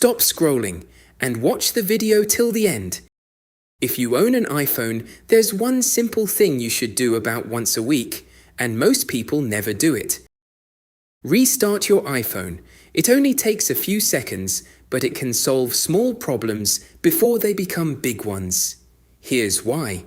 stop scrolling and watch the video till the end. If you own an iPhone, there's one simple thing you should do about once a week, and most people never do it. Restart your iPhone. It only takes a few seconds, but it can solve small problems before they become big ones. Here's why.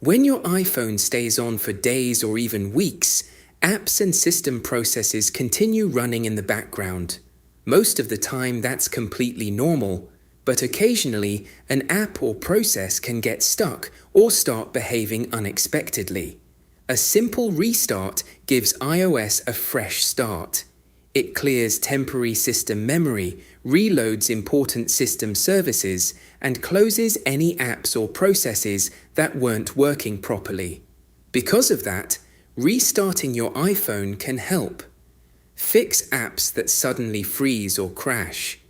When your iPhone stays on for days or even weeks, apps and system processes continue running in the background. Most of the time that's completely normal, but occasionally an app or process can get stuck or start behaving unexpectedly. A simple restart gives iOS a fresh start. It clears temporary system memory, reloads important system services, and closes any apps or processes that weren't working properly. Because of that, restarting your iPhone can help. Fix apps that suddenly freeze or crash.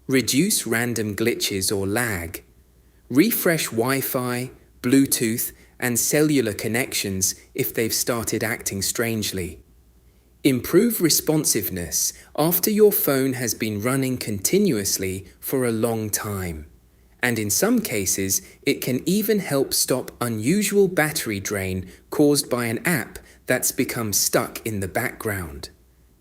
Reduce random glitches or lag. Refresh Wi-Fi, Bluetooth, and cellular connections if they've started acting strangely. Improve responsiveness after your phone has been running continuously for a long time. And in some cases, it can even help stop unusual battery drain caused by an app that's become stuck in the background.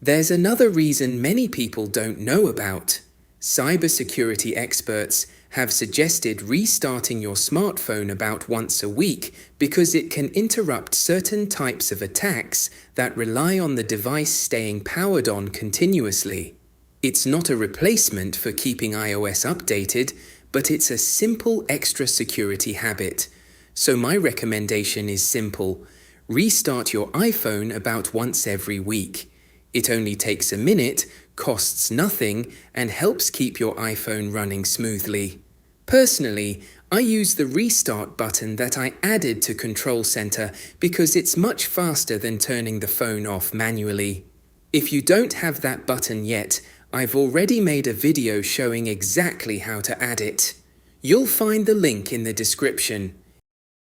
There's another reason many people don't know about. Cybersecurity experts have suggested restarting your smartphone about once a week because it can interrupt certain types of attacks that rely on the device staying powered on continuously. It's not a replacement for keeping iOS updated, but it's a simple extra security habit. So my recommendation is simple. Restart your iPhone about once every week. It only takes a minute, costs nothing, and helps keep your iPhone running smoothly. Personally, I use the restart button that I added to Control Center because it's much faster than turning the phone off manually. If you don't have that button yet, I've already made a video showing exactly how to add it. You'll find the link in the description.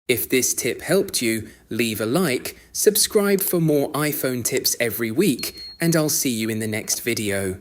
If this tip helped you, leave a like, subscribe for more iPhone tips every week, and I'll see you in the next video.